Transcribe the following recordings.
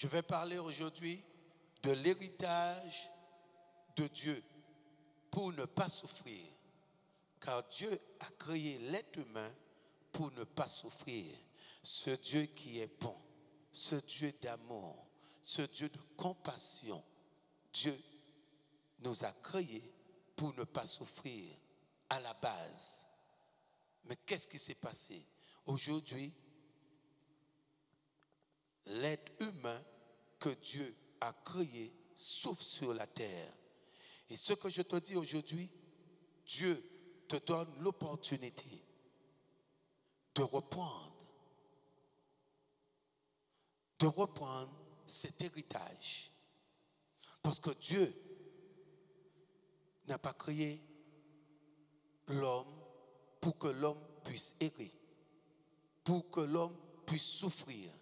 Je vais parler aujourd'hui de l'héritage de Dieu pour ne pas souffrir. Car Dieu a créé l'être humain pour ne pas souffrir. Ce Dieu qui est bon, ce Dieu d'amour, ce Dieu de compassion, Dieu nous a créés pour ne pas souffrir à la base. Mais qu'est-ce qui s'est passé? Aujourd'hui, l'être humain que Dieu a créé souffre sur la terre. Et ce que je te dis aujourd'hui, Dieu te donne l'opportunité de reprendre cet héritage. Parce que Dieu n'a pas créé l'homme pour que l'homme puisse errer, pour que l'homme puisse souffrir.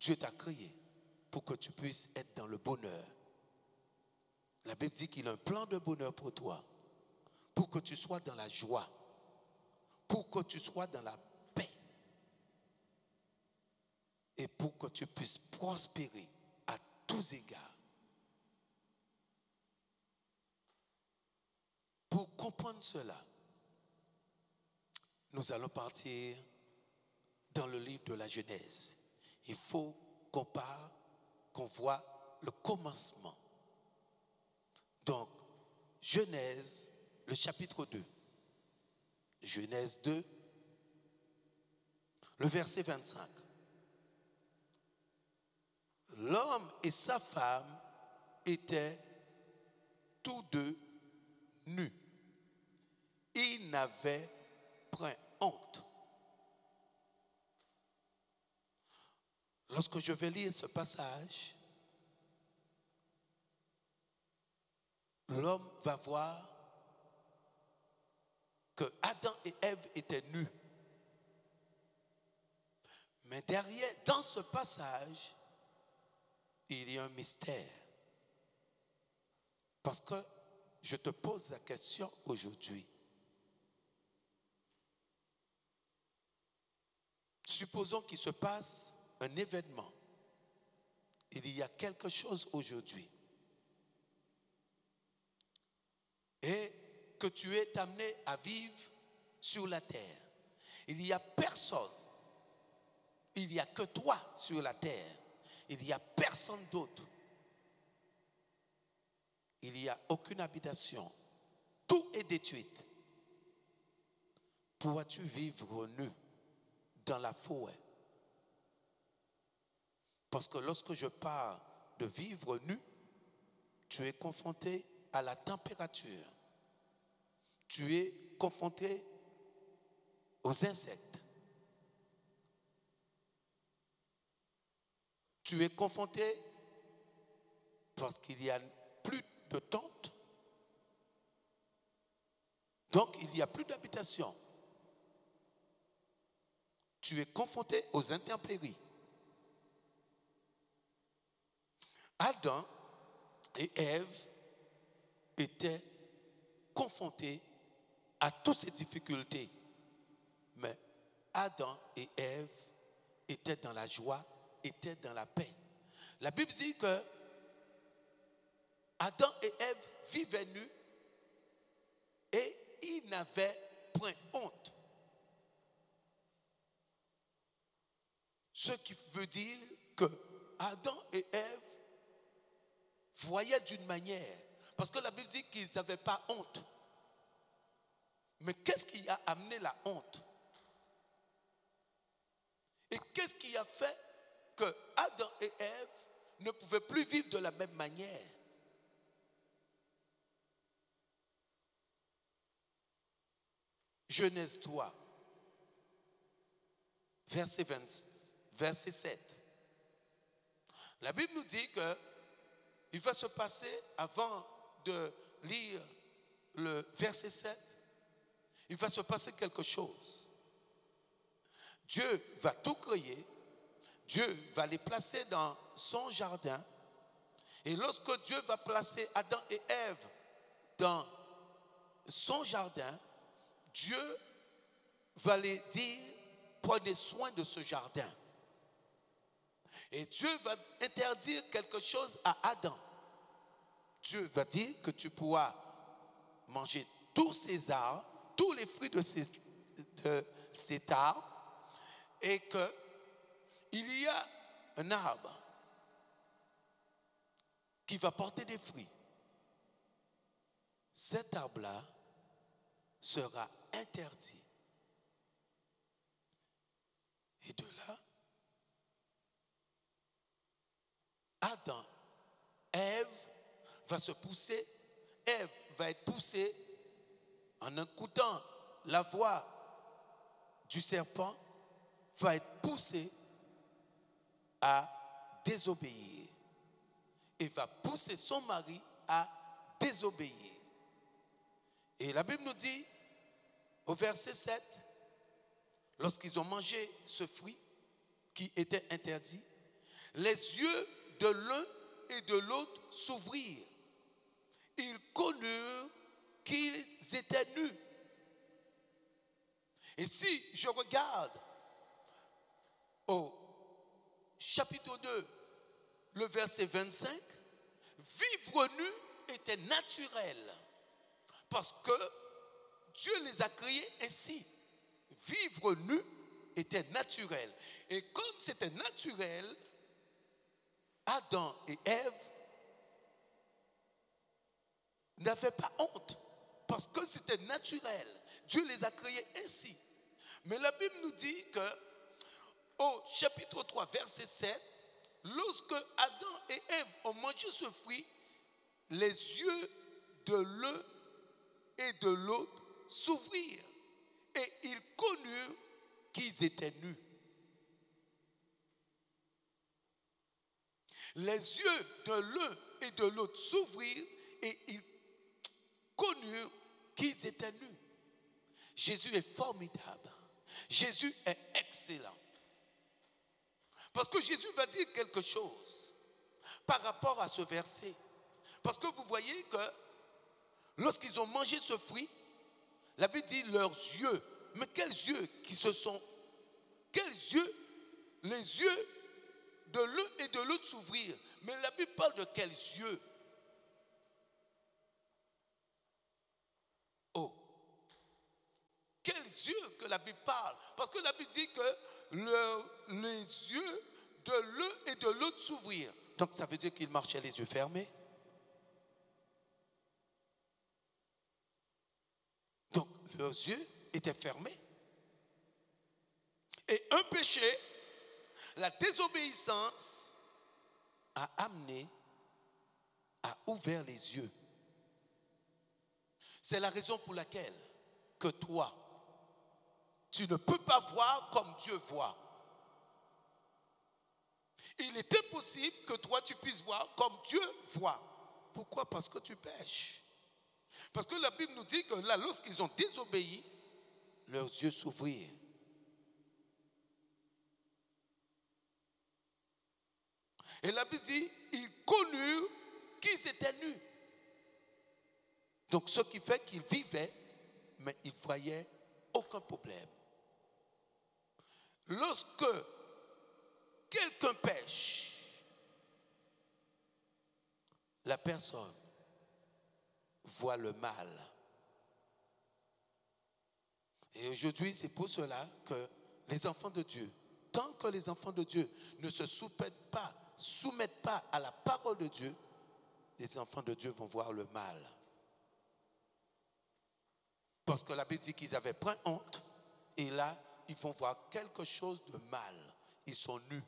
Dieu t'a créé pour que tu puisses être dans le bonheur. La Bible dit qu'il a un plan de bonheur pour toi, pour que tu sois dans la joie, pour que tu sois dans la paix et pour que tu puisses prospérer à tous égards. Pour comprendre cela, nous allons partir dans le livre de la Genèse. Il faut qu'on voit le commencement. Donc, Genèse, le chapitre 2. Genèse 2, le verset 25. L'homme et sa femme étaient tous deux nus. Ils n'avaient point honte. Lorsque je vais lire ce passage, l'homme va voir que Adam et Ève étaient nus. Mais derrière, dans ce passage, il y a un mystère. Parce que je te pose la question aujourd'hui. Supposons qu'il se passe un événement. Il y a quelque chose aujourd'hui. Et que tu es amené à vivre sur la terre. Il n'y a personne. Il n'y a que toi sur la terre. Il n'y a personne d'autre. Il n'y a aucune habitation. Tout est détruit. Pourras-tu vivre nu dans la forêt? Parce que lorsque je parle de vivre nu, tu es confronté à la température. Tu es confronté aux insectes. Tu es confronté parce qu'il n'y a plus de tente. Donc il n'y a plus d'habitation. Tu es confronté aux intempéries. Adam et Ève étaient confrontés à toutes ces difficultés. Mais Adam et Ève étaient dans la joie, étaient dans la paix. La Bible dit que Adam et Ève vivaient nus et ils n'avaient point honte. Ce qui veut dire que Adam et Ève voyaient d'une manière. Parce que la Bible dit qu'ils n'avaient pas honte. Mais qu'est-ce qui a amené la honte? Et qu'est-ce qui a fait que Adam et Ève ne pouvaient plus vivre de la même manière? Genèse 3, verset 7. La Bible nous dit que il va se passer, avant de lire le verset 7, il va se passer quelque chose. Dieu va tout créer, Dieu va les placer dans son jardin, et lorsque Dieu va placer Adam et Ève dans son jardin, Dieu va les dire, prenez soin de ce jardin. Et Dieu va interdire quelque chose à Adam. Dieu va dire que tu pourras manger tous ces arbres, tous les fruits de cet arbre, et qu'il y a un arbre qui va porter des fruits. Cet arbre-là sera interdit. Et de là, Adam, Ève va se pousser, Ève va être poussée en écoutant la voix du serpent, va être poussée à désobéir et va pousser son mari à désobéir. Et la Bible nous dit au verset 7, lorsqu'ils ont mangé ce fruit qui était interdit, les yeux de l'un et de l'autre s'ouvrirent. Ils connurent qu'ils étaient nus. Et si je regarde au chapitre 2, le verset 25, vivre nu était naturel parce que Dieu les a créés ainsi. Vivre nu était naturel. Et comme c'était naturel, Adam et Ève n'avaient pas honte parce que c'était naturel. Dieu les a créés ainsi. Mais la Bible nous dit que au chapitre 3, verset 7, lorsque Adam et Ève ont mangé ce fruit, les yeux de l'un et de l'autre s'ouvrirent et ils connurent qu'ils étaient nus. Les yeux de l'un et de l'autre s'ouvrirent et ils connurent qu'ils étaient nus. Jésus est formidable. Jésus est excellent. Parce que Jésus va dire quelque chose par rapport à ce verset. Parce que vous voyez que lorsqu'ils ont mangé ce fruit, la Bible dit leurs yeux. Mais quels yeux qui se sont... Quels yeux? Les yeux de l'un et de l'autre s'ouvrirent. Mais la Bible parle de quels yeux? Oh! Quels yeux que la Bible parle? Parce que la Bible dit que les yeux de l'un et de l'autre s'ouvrirent. Donc ça veut dire qu'ils marchaient les yeux fermés. Donc leurs yeux étaient fermés. Et un péché, la désobéissance, a amené, a ouvert les yeux. C'est la raison pour laquelle que toi, tu ne peux pas voir comme Dieu voit. Il est impossible que toi tu puisses voir comme Dieu voit. Pourquoi? Parce que tu pêches. Parce que la Bible nous dit que là, lorsqu'ils ont désobéi, leurs yeux s'ouvrirent. Et la Bible dit, ils connurent qu'ils étaient nus. Donc ce qui fait qu'ils vivaient, mais ils ne voyaient aucun problème. Lorsque quelqu'un pêche, la personne voit le mal. Et aujourd'hui, c'est pour cela que les enfants de Dieu, tant que les enfants de Dieu ne se soumettent pas à la parole de Dieu, les enfants de Dieu vont voir le mal. Parce que la Bible dit qu'ils avaient pris honte, et là, ils vont voir quelque chose de mal. Ils sont nus.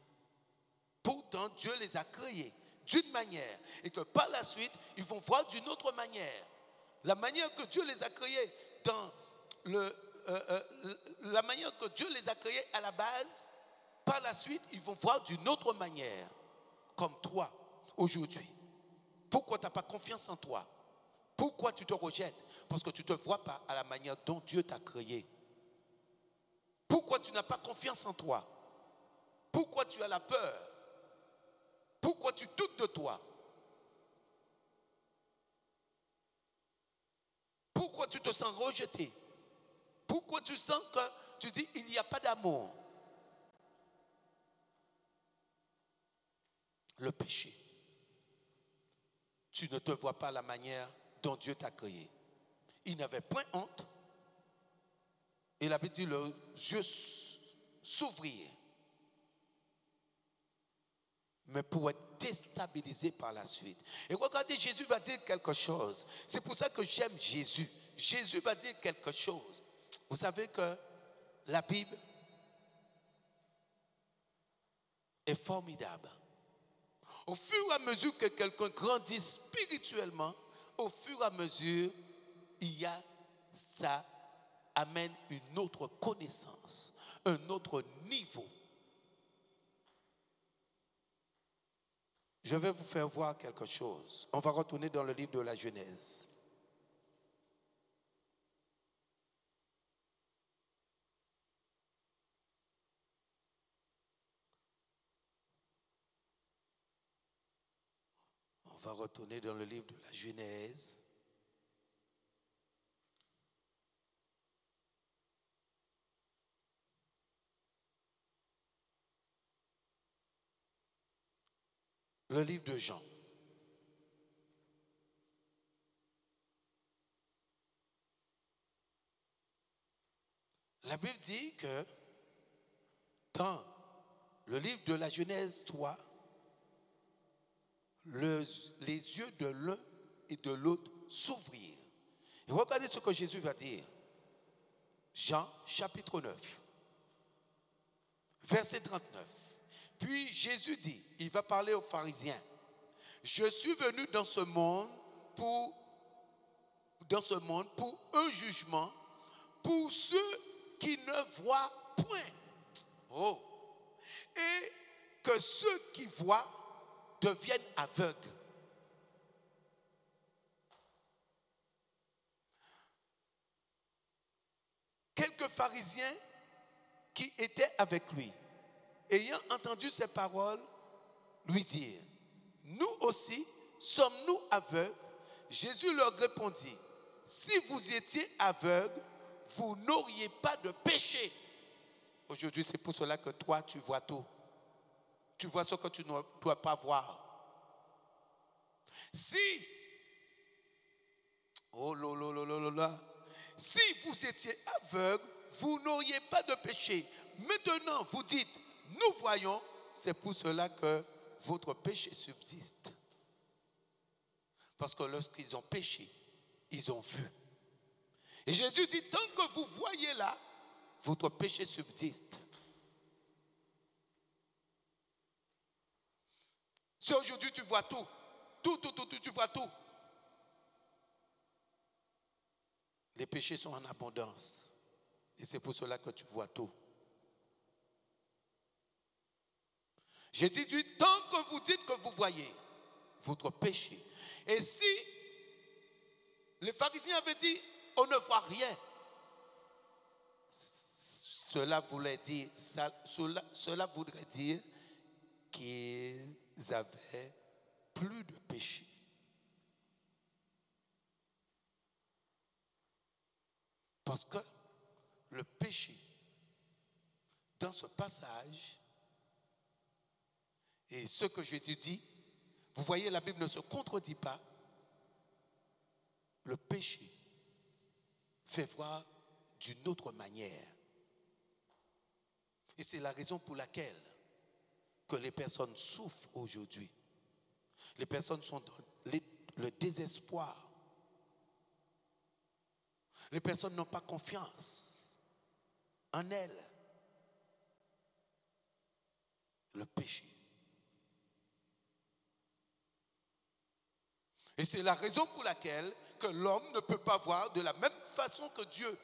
Pourtant, Dieu les a créés d'une manière, et que par la suite, ils vont voir d'une autre manière. La manière que Dieu les a créés la manière que Dieu les a créés à la base, par la suite, ils vont voir d'une autre manière. Comme toi, aujourd'hui. Pourquoi tu n'as pas confiance en toi? Pourquoi tu te rejettes? Parce que tu ne te vois pas à la manière dont Dieu t'a créé. Pourquoi tu n'as pas confiance en toi? Pourquoi tu as la peur? Pourquoi tu doutes de toi? Pourquoi tu te sens rejeté? Pourquoi tu sens que tu dis il n'y a pas d'amour? le péché. Tu ne te vois pas la manière dont Dieu t'a créé. Il n'avait point honte. Et la Bible dit, leurs yeux s'ouvrirent. Mais pour être déstabilisé par la suite. Et regardez, Jésus va dire quelque chose. C'est pour ça que j'aime Jésus. Jésus va dire quelque chose. Vous savez que la Bible est formidable. Au fur et à mesure que quelqu'un grandit spirituellement, au fur et à mesure, ça amène une autre connaissance, un autre niveau. Je vais vous faire voir quelque chose. On va retourner dans le livre de la Genèse. On va retourner dans le livre de la Genèse. Le livre de Jean. La Bible dit que dans le livre de la Genèse 3, les yeux de l'un et de l'autre s'ouvrirent. Et regardez ce que Jésus va dire. Jean chapitre 9, verset 39. Puis Jésus dit, il va parler aux pharisiens, je suis venu dans ce monde pour un jugement pour ceux qui ne voient point. Oh. Et que ceux qui voient deviennent aveugles. Quelques pharisiens qui étaient avec lui, ayant entendu ces paroles, lui dirent, nous aussi sommes-nous aveugles? Jésus leur répondit, si vous étiez aveugles, vous n'auriez pas de péché. Aujourd'hui, c'est pour cela que toi, tu vois tout. Tu vois ce que tu ne dois pas voir. Si vous étiez aveugle, vous n'auriez pas de péché. Maintenant, vous dites, nous voyons, c'est pour cela que votre péché subsiste. Parce que lorsqu'ils ont péché, ils ont vu. Et Jésus dit, tant que vous voyez là, votre péché subsiste. Si aujourd'hui tu vois tout, tu vois tout. Les péchés sont en abondance. Et c'est pour cela que tu vois tout. J'ai dit, tant que vous dites que vous voyez votre péché. Et si les pharisiens avaient dit, on ne voit rien. Cela voudrait dire qu'ils avaient plus de péché. Parce que le péché, dans ce passage, et ce que Jésus dit, vous voyez, la Bible ne se contredit pas. Le péché fait voir d'une autre manière. Et c'est la raison pour laquelle que les personnes souffrent aujourd'hui. Les personnes sont dans le désespoir. Les personnes n'ont pas confiance en elles. Le péché. Et c'est la raison pour laquelle que l'homme ne peut pas voir de la même façon que Dieu.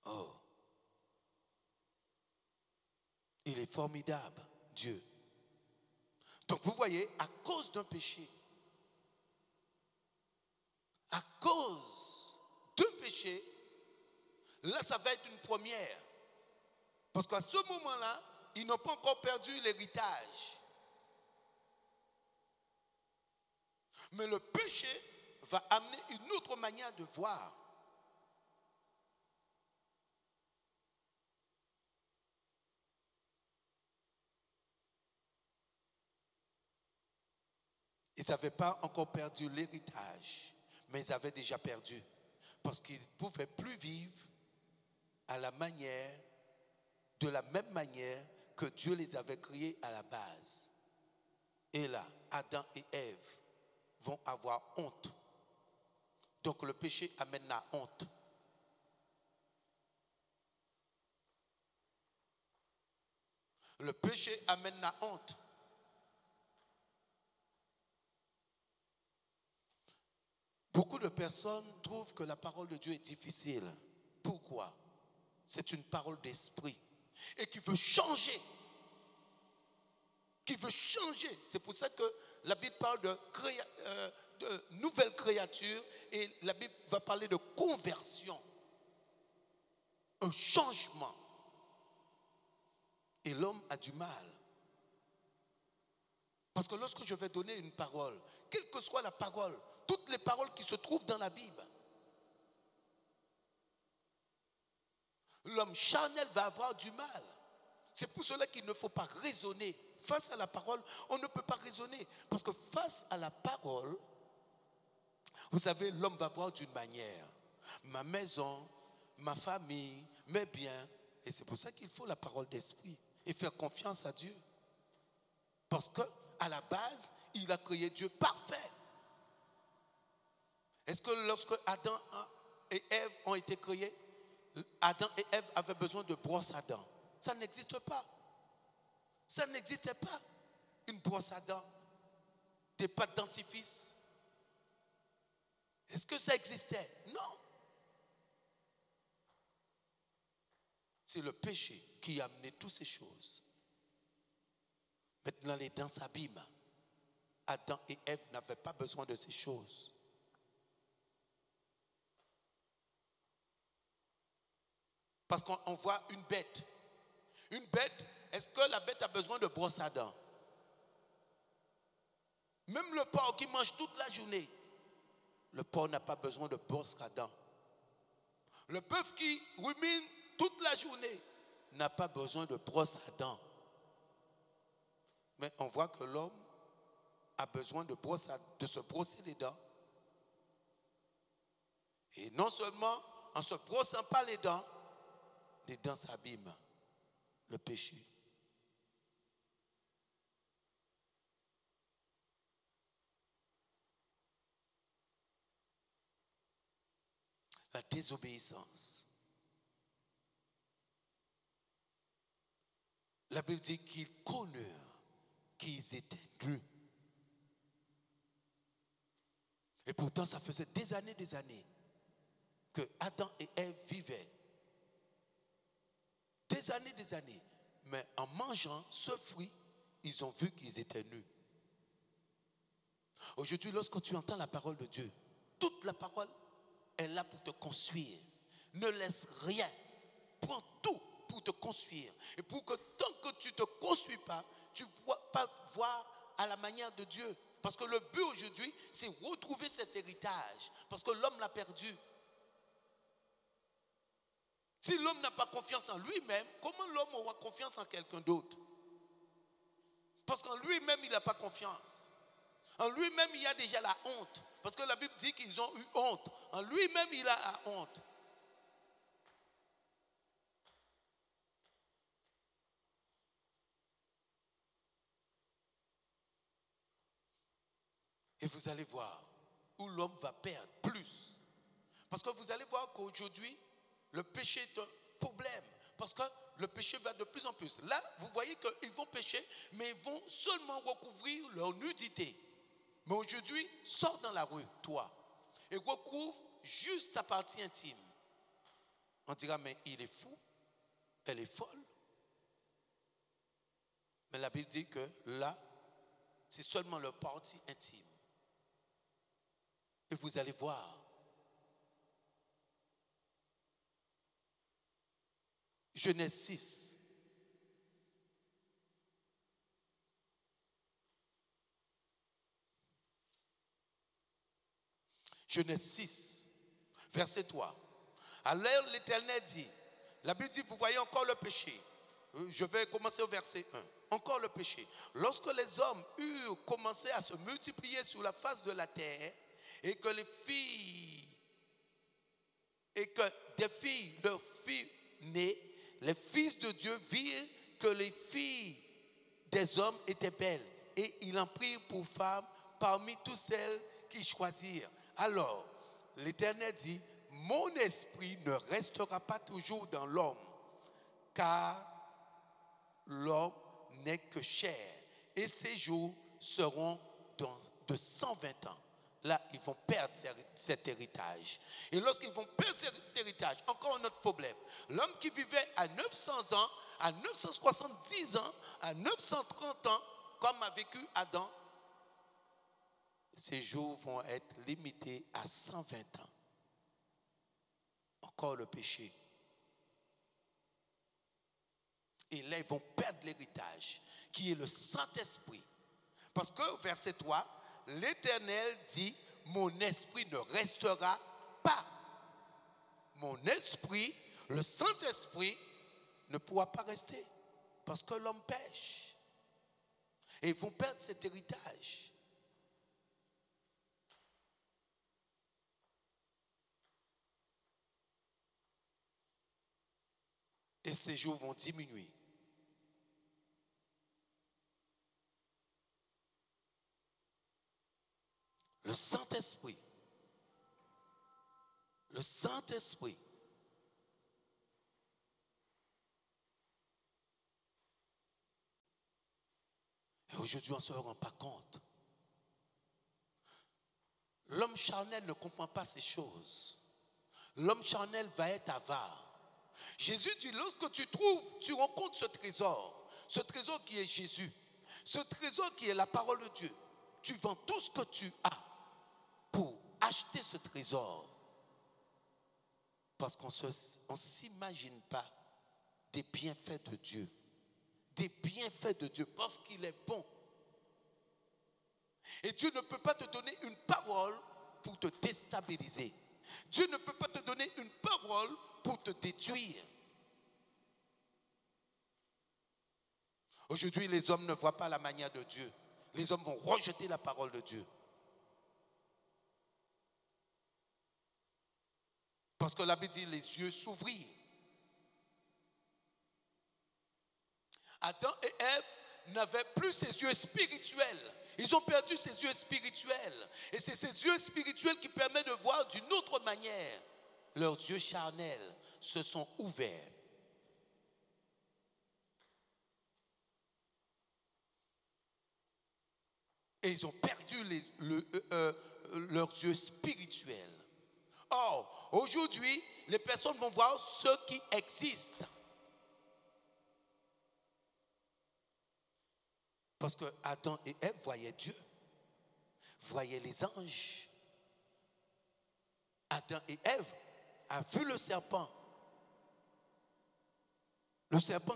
Oh. Il est formidable, Dieu. Donc vous voyez, à cause d'un péché, là ça va être une première. Parce qu'à ce moment-là, ils n'ont pas encore perdu l'héritage. Mais le péché va amener une autre manière de voir. Ils n'avaient pas encore perdu l'héritage, mais ils avaient déjà perdu. Parce qu'ils ne pouvaient plus vivre de la même manière que Dieu les avait créés à la base. Et là, Adam et Ève vont avoir honte. Donc le péché amène la honte. Le péché amène la honte. Beaucoup de personnes trouvent que la parole de Dieu est difficile. Pourquoi? C'est une parole d'esprit et qui veut changer. Qui veut changer. C'est pour ça que la Bible parle de nouvelles créatures et la Bible va parler de conversion. Un changement. Et l'homme a du mal. Parce que lorsque je vais donner une parole, quelle que soit la parole, toutes les paroles qui se trouvent dans la Bible, l'homme charnel va avoir du mal. C'est pour cela qu'il ne faut pas raisonner. Face à la parole, on ne peut pas raisonner. Parce que face à la parole, vous savez, l'homme va voir d'une manière. Ma maison, ma famille, mes biens. Et c'est pour ça qu'il faut la parole d'esprit. Et faire confiance à Dieu. Parce qu'à la base, il a créé Dieu parfait. Est-ce que lorsque Adam et Ève ont été créés, Adam et Ève avaient besoin de brosse à dents? Ça n'existe pas. Ça n'existait pas. Une brosse à dents, des pâtes dentifrice. Est-ce que ça existait? Non. C'est le péché qui a amené toutes ces choses. Maintenant, les dents s'abîment. Adam et Ève n'avaient pas besoin de ces choses. Parce qu'on voit une bête. Une bête, est-ce que la bête a besoin de brosse à dents? Même le porc qui mange toute la journée, le porc n'a pas besoin de brosse à dents. Le bœuf qui rumine toute la journée n'a pas besoin de brosse à dents. Mais on voit que l'homme a besoin de se brosser les dents. Et non seulement en se brossant pas les dents s'abîment. Le péché. La désobéissance. La Bible dit qu'ils connurent qu'ils étaient nus. Et pourtant, ça faisait des années que Adam et Ève vivaient. Des années. Mais en mangeant ce fruit, ils ont vu qu'ils étaient nus. Aujourd'hui, lorsque tu entends la parole de Dieu, toute la parole est là pour te construire. Ne laisse rien. Prends tout pour te construire. Et pour que tant que tu ne te construis pas, tu ne pourras pas voir à la manière de Dieu. Parce que le but aujourd'hui, c'est retrouver cet héritage. Parce que l'homme l'a perdu. Si l'homme n'a pas confiance en lui-même, comment l'homme aura confiance en quelqu'un d'autre? Parce qu'en lui-même, il n'a pas confiance. En lui-même, il y a déjà la honte. Parce que la Bible dit qu'ils ont eu honte. En lui-même, il a la honte. Et vous allez voir où l'homme va perdre plus. Parce que vous allez voir qu'aujourd'hui, le péché est un problème. Parce que le péché va de plus en plus. Là, vous voyez qu'ils vont pécher, mais ils vont seulement recouvrir leur nudité. Mais aujourd'hui, sors dans la rue, toi, et recouvre juste ta partie intime. On dira, mais il est fou, elle est folle. Mais la Bible dit que là, c'est seulement leur partie intime. Et vous allez voir. Genèse 6. Genèse 6, verset 3. Alors l'Éternel dit, la Bible dit, vous voyez encore le péché. Je vais commencer au verset 1. Encore le péché. Lorsque les hommes eurent commencé à se multiplier sur la face de la terre et que des filles, leurs filles nées, les fils de Dieu virent que les filles des hommes étaient belles et ils en prirent pour femmes parmi toutes celles qu'ils choisirent. Alors, l'Éternel dit, mon esprit ne restera pas toujours dans l'homme, car l'homme n'est que chair, et ses jours seront de 120 ans. Là, ils vont perdre cet héritage. Et lorsqu'ils vont perdre cet héritage, encore un autre problème. L'homme qui vivait à 900 ans, à 970 ans, à 930 ans, comme a vécu Adam, ses jours vont être limités à 120 ans. Encore le péché. Et là, ils vont perdre l'héritage, qui est le Saint-Esprit. Parce que, verset 3, l'Éternel dit, mon esprit ne restera pas. Mon esprit, le Saint-Esprit, ne pourra pas rester. Parce que l'homme pêche. Et ils vont perdre cet héritage. Et ces jours vont diminuer. Le Saint-Esprit. Le Saint-Esprit. Et aujourd'hui, on ne se rend pas compte. L'homme charnel ne comprend pas ces choses. L'homme charnel va être avare. Jésus dit, lorsque tu rencontres ce trésor qui est Jésus, ce trésor qui est la parole de Dieu, tu vends tout ce que tu as pour acheter ce trésor. Parce qu'on ne s'imagine pas des bienfaits de Dieu. Des bienfaits de Dieu parce qu'il est bon. Et Dieu ne peut pas te donner une parole pour te déstabiliser. Dieu ne peut pas te donner une parole pour te détruire. Aujourd'hui, les hommes ne voient pas la manière de Dieu. Les hommes vont rejeter la parole de Dieu. Parce que la Bible dit les yeux s'ouvrirent. Adam et Ève n'avaient plus ces yeux spirituels. Ils ont perdu ces yeux spirituels. Et c'est ces yeux spirituels qui permettent de voir d'une autre manière. Leurs yeux charnels se sont ouverts. Et ils ont perdu leurs yeux spirituels. Or, aujourd'hui, les personnes vont voir ce qui existe. Parce que Adam et Ève voyaient Dieu, voyaient les anges. Adam et Ève ont vu le serpent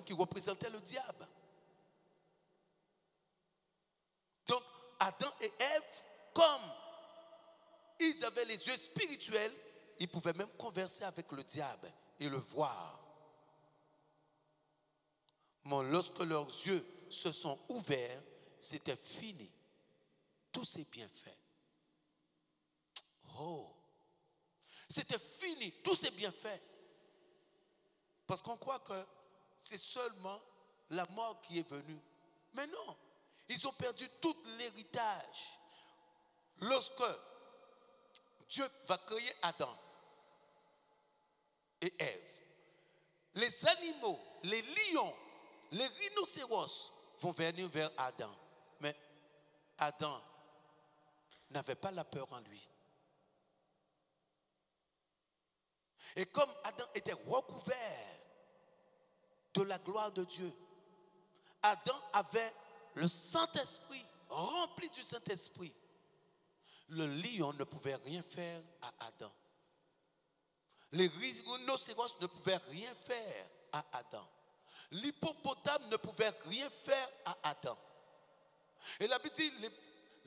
qui représentait le diable. Donc, Adam et Ève, comme ils avaient les yeux spirituels, ils pouvaient même converser avec le diable et le voir. Mais lorsque leurs yeux se sont ouverts, c'était fini. Tous ces bienfaits. Oh! C'était fini, tous ces bienfaits. Parce qu'on croit que c'est seulement la mort qui est venue. Mais non, ils ont perdu tout l'héritage. Lorsque Dieu va créer Adam et Ève, les animaux, les lions, les rhinocéros vont venir vers Adam. Mais Adam n'avait pas la peur en lui. Et comme Adam était recouvert de la gloire de Dieu, Adam avait le Saint-Esprit, rempli du Saint-Esprit. Le lion ne pouvait rien faire à Adam. Les rhinocéros ne pouvaient rien faire à Adam. L'hippopotame ne pouvait rien faire à Adam. Et la Bible dit,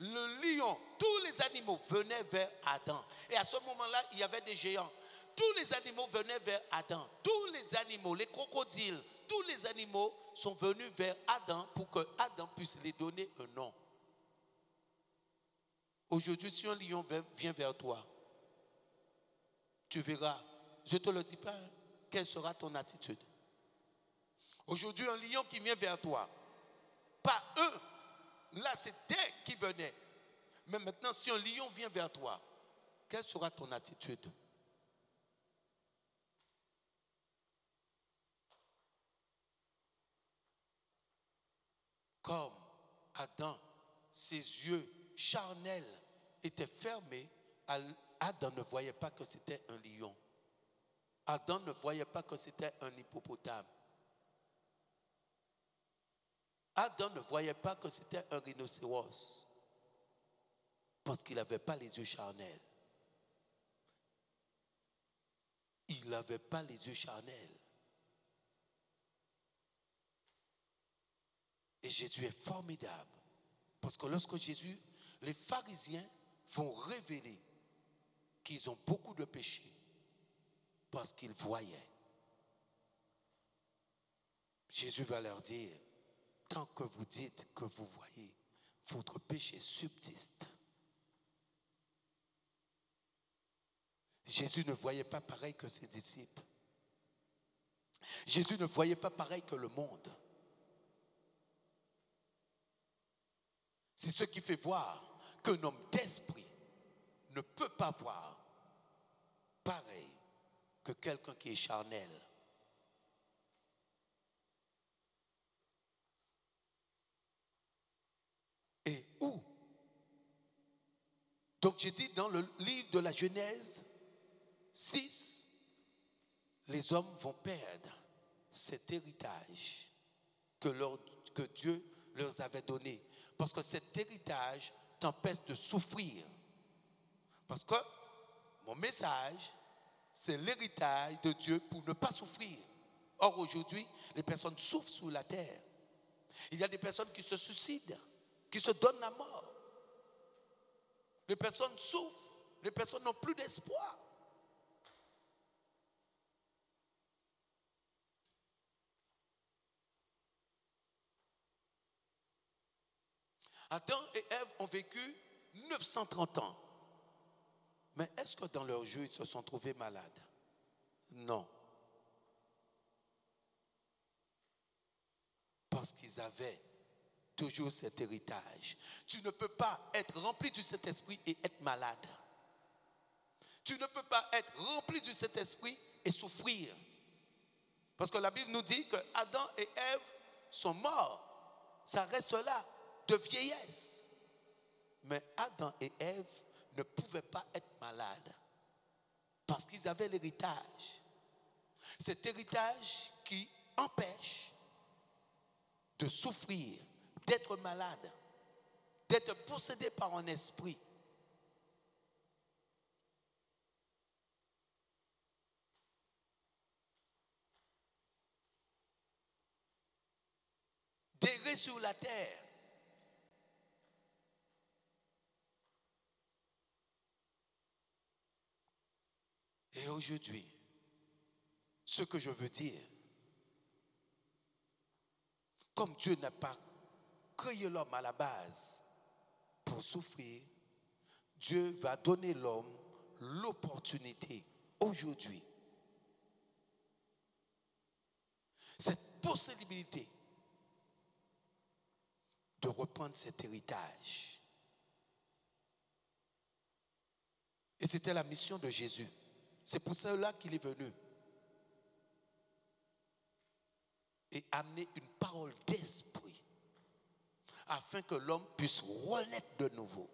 le lion, tous les animaux venaient vers Adam. Et à ce moment-là, il y avait des géants. Tous les animaux venaient vers Adam. Tous les animaux, les crocodiles, tous les animaux sont venus vers Adam pour que Adam puisse les donner un nom. Aujourd'hui, si un lion vient vers toi, tu verras, je ne te le dis pas, hein, quelle sera ton attitude. Aujourd'hui, un lion qui vient vers toi, pas eux, là c'était qui venait. Mais maintenant, si un lion vient vers toi, quelle sera ton attitude? Comme Adam, ses yeux charnels étaient fermés, Adam ne voyait pas que c'était un lion. Adam ne voyait pas que c'était un hippopotame. Adam ne voyait pas que c'était un rhinocéros. Parce qu'il n'avait pas les yeux charnels. Il n'avait pas les yeux charnels. Et Jésus est formidable. Parce que lorsque Jésus, les pharisiens vont révéler qu'ils ont beaucoup de péchés. Parce qu'ils voyaient. Jésus va leur dire, tant que vous dites que vous voyez, votre péché subsiste. Jésus ne voyait pas pareil que ses disciples. Jésus ne voyait pas pareil que le monde. C'est ce qui fait voir qu'un homme d'esprit ne peut pas voir pareil que quelqu'un qui est charnel. Et où? Donc j'ai dit dans le livre de la Genèse 6, les hommes vont perdre cet héritage que Dieu leur avait donné. Parce que cet héritage t'empêche de souffrir. Parce que mon message, c'est l'héritage de Dieu pour ne pas souffrir. Or aujourd'hui, les personnes souffrent sur la terre. Il y a des personnes qui se suicident, qui se donnent la mort. Les personnes souffrent, les personnes n'ont plus d'espoir. Adam et Ève ont vécu 930 ans. Mais est-ce que dans leur jeu, ils se sont trouvés malades? Non. Parce qu'ils avaient toujours cet héritage. Tu ne peux pas être rempli du Saint-Esprit et être malade. Tu ne peux pas être rempli du Saint-Esprit et souffrir. Parce que la Bible nous dit que Adam et Ève sont morts. Ça reste là, de vieillesse. Mais Adam et Ève ne pouvaient pas être malades. Parce qu'ils avaient l'héritage. Cet héritage qui empêche de souffrir, d'être malade, d'être possédé par un esprit. D'errer sur la terre. Et aujourd'hui, ce que je veux dire, comme Dieu n'a pas créé l'homme à la base pour souffrir, Dieu va donner l'homme l'opportunité aujourd'hui, cette possibilité de reprendre cet héritage. Et c'était la mission de Jésus. C'est pour cela qu'il est venu. Et amener une parole d'esprit afin que l'homme puisse renaître de nouveau.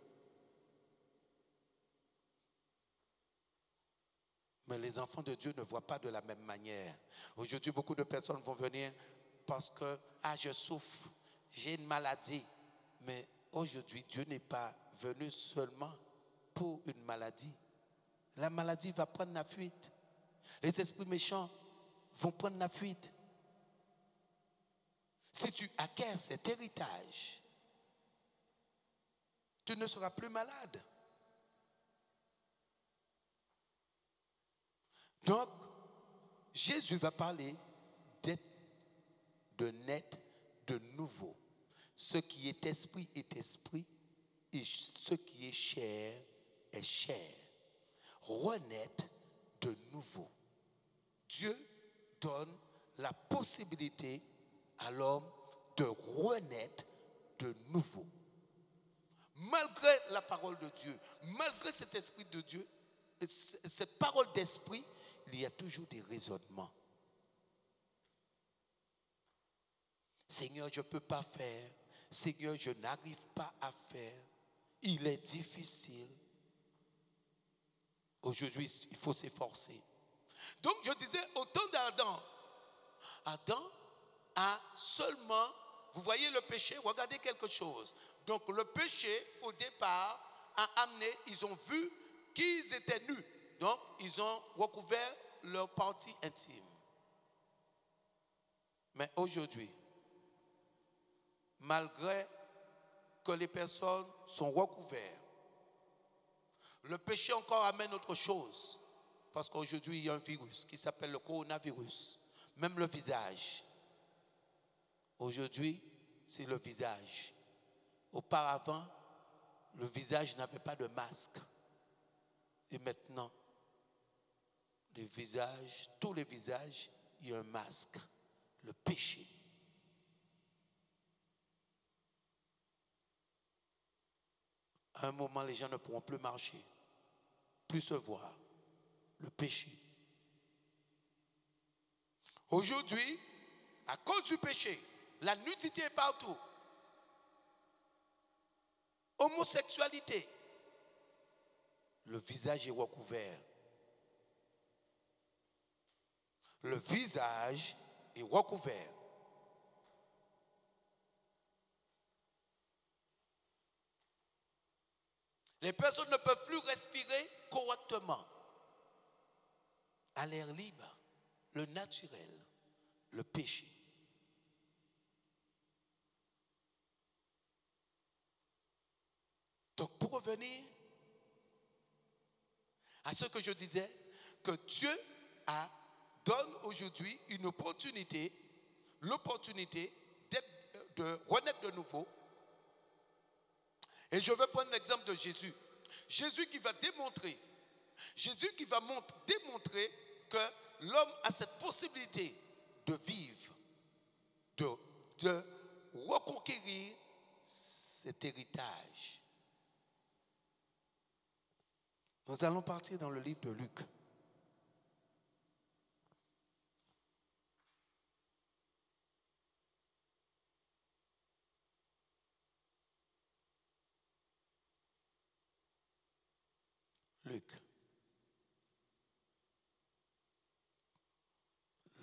Mais les enfants de Dieu ne voient pas de la même manière. Aujourd'hui, beaucoup de personnes vont venir parce que je souffre, j'ai une maladie. Mais aujourd'hui, Dieu n'est pas venu seulement pour une maladie. La maladie va prendre la fuite. Les esprits méchants vont prendre la fuite. Si tu acquiers cet héritage, tu ne seras plus malade. Donc, Jésus va parler d'être de naître de nouveau. Ce qui est esprit, et ce qui est chair, est chair. Renaître de nouveau. Dieu donne la possibilité à l'homme de renaître de nouveau. Malgré la parole de Dieu, malgré cet esprit de Dieu, cette parole d'esprit, il y a toujours des raisonnements. Seigneur, je ne peux pas faire. Seigneur, je n'arrive pas à faire. Il est difficile. Aujourd'hui, il faut s'efforcer. Donc, je disais, au temps d'Adam, Adam a seulement, vous voyez le péché, regardez quelque chose. Donc, le péché, au départ, a amené, ils ont vu qu'ils étaient nus. Donc, ils ont recouvert leur partie intime. Mais aujourd'hui, malgré que les personnes sont recouvertes, le péché encore amène autre chose. Parce qu'aujourd'hui, il y a un virus qui s'appelle le coronavirus. Même le visage. Aujourd'hui, c'est le visage. Auparavant, le visage n'avait pas de masque. Et maintenant, les visages, tous les visages, il y a un masque. Le péché. À un moment, les gens ne pourront plus marcher, plus se voir. Le péché. Aujourd'hui, à cause du péché, la nudité est partout. Homosexualité. Le visage est recouvert. Le visage est recouvert. Les personnes ne peuvent plus respirer correctement. À l'air libre, le naturel, le péché. Donc pour revenir à ce que je disais, que Dieu donne aujourd'hui une opportunité, l'opportunité de renaître de nouveau. Et je vais prendre l'exemple de Jésus. Jésus qui va démontrer que l'homme a cette possibilité de vivre, de reconquérir cet héritage. Nous allons partir dans le livre de Luc.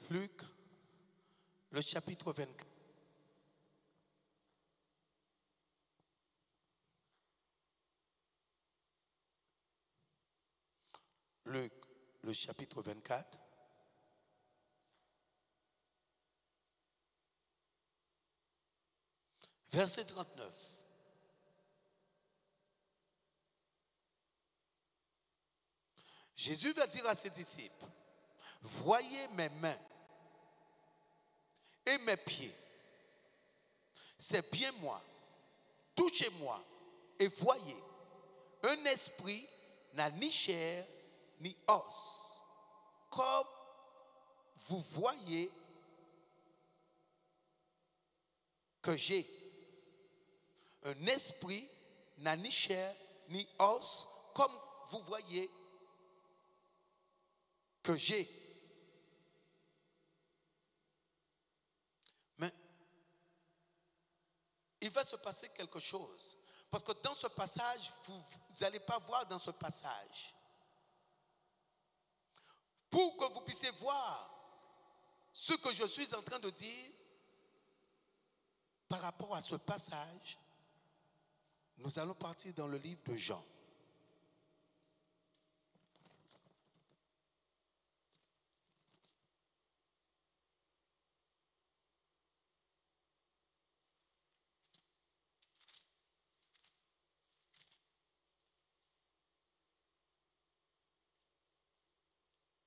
Luc, le chapitre 24. Luc, le chapitre 24. Verset 39. Jésus va dire à ses disciples, voyez mes mains et mes pieds. C'est bien moi. Touchez-moi et voyez. Un esprit n'a ni chair ni os. Comme vous voyez que j'ai. Un esprit n'a ni chair ni os. Comme vous voyez que j'ai. Mais il va se passer quelque chose. Parce que dans ce passage, vous n'allez pas voir dans ce passage. Pour que vous puissiez voir ce que je suis en train de dire par rapport à ce passage, nous allons partir dans le livre de Jean.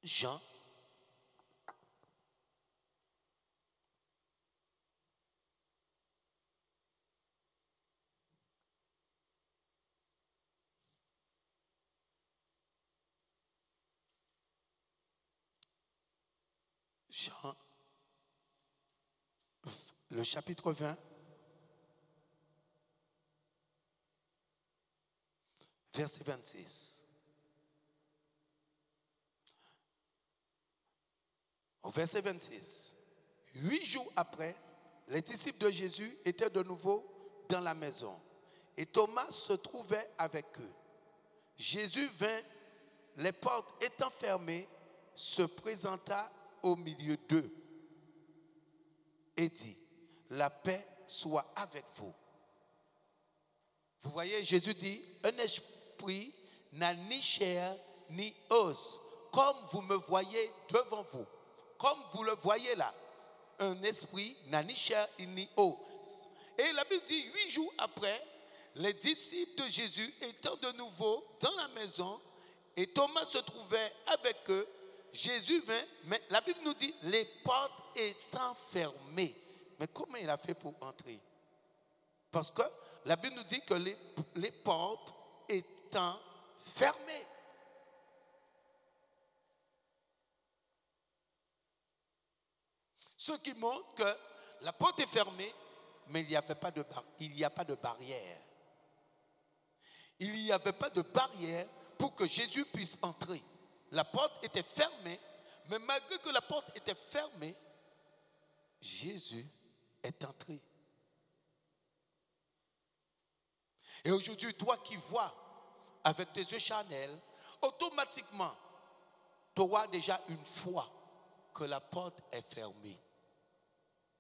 Jean, Jean, le chapitre 20, verset 26. Au verset 26, 8 jours après, les disciples de Jésus étaient de nouveau dans la maison et Thomas se trouvait avec eux. Jésus vint, les portes étant fermées, se présenta au milieu d'eux et dit, la paix soit avec vous. Vous voyez, Jésus dit, un esprit n'a ni chair ni os, comme vous me voyez devant vous, comme vous le voyez là. Un esprit n'a ni chair ni os. Et la Bible dit, 8 jours après, les disciples de Jésus étant de nouveau dans la maison, et Thomas se trouvait avec eux, Jésus vint, mais la Bible nous dit, les portes étant fermées. Mais comment il a fait pour entrer? Parce que la Bible nous dit que les portes étant fermées. Ce qui montre que la porte est fermée, mais il n'y a pas de barrière. Il n'y avait pas de barrière pour que Jésus puisse entrer. La porte était fermée, mais malgré que la porte était fermée, Jésus est entré. Et aujourd'hui, toi qui vois avec tes yeux charnels, automatiquement, tu auras déjà une foi que la porte est fermée.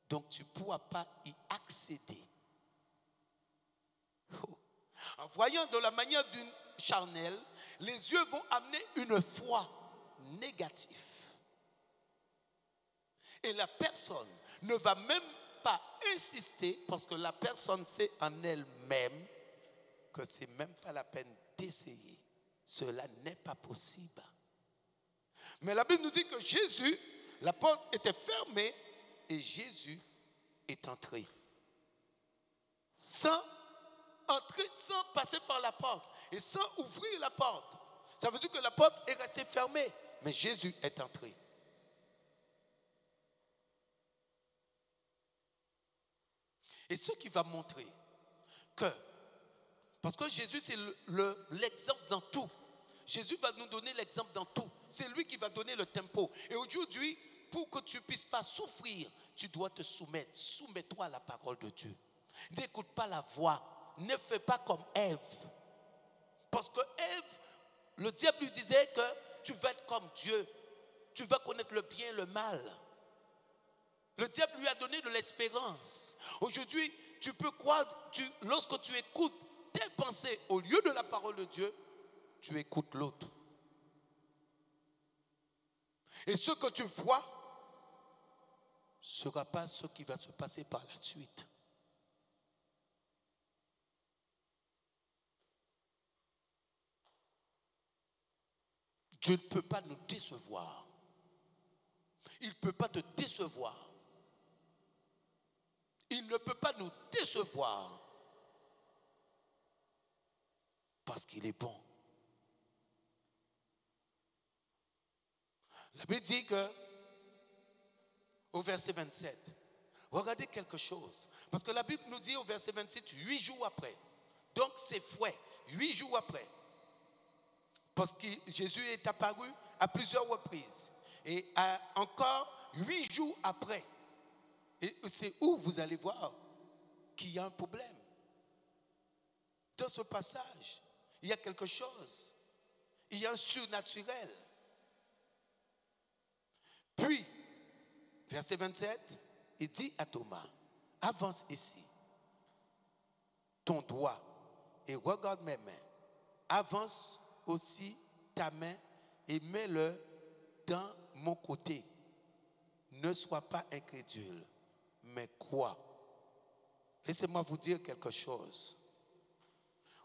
Donc tu ne pourras pas y accéder. Oh. En voyant de la manière d'une charnelle, les yeux vont amener une foi négative. Et la personne ne va même pas insister parce que la personne sait en elle-même que ce n'est même pas la peine d'essayer. Cela n'est pas possible. Mais la Bible nous dit que Jésus, la porte était fermée et Jésus est entré. Sans entrer, sans passer par la porte et sans ouvrir la porte. Ça veut dire que la porte est restée fermée, mais Jésus est entré. Et ce qui va montrer que, parce que Jésus c'est l'exemple dans tout. Jésus va nous donner l'exemple dans tout. C'est lui qui va donner le tempo. Et aujourd'hui, pour que tu ne puisses pas souffrir, tu dois te soumettre. Soumets-toi à la parole de Dieu. N'écoute pas la voix. Ne fais pas comme Ève. Parce que Ève, le diable lui disait que tu vas être comme Dieu. Tu vas connaître le bien et le mal. Le diable lui a donné de l'espérance. Aujourd'hui, tu peux croire, lorsque tu écoutes tes pensées au lieu de la parole de Dieu, tu écoutes l'autre. Et ce que tu vois ne sera pas ce qui va se passer par la suite. Dieu ne peut pas nous décevoir. Il ne peut pas te décevoir. Il ne peut pas nous décevoir parce qu'il est bon. La Bible dit que, au verset 27, regardez quelque chose. Parce que la Bible nous dit au verset 27, 8 jours après. Donc c'est fouet, 8 jours après. Parce que Jésus est apparu à plusieurs reprises. Et encore 8 jours après. Et c'est où vous allez voir qu'il y a un problème. Dans ce passage, il y a quelque chose. Il y a un surnaturel. Puis, verset 27, il dit à Thomas, avance ici, ton doigt, et regarde mes mains. Avance aussi ta main et mets-le dans mon côté. Ne sois pas incrédule, mais crois. Laissez-moi vous dire quelque chose.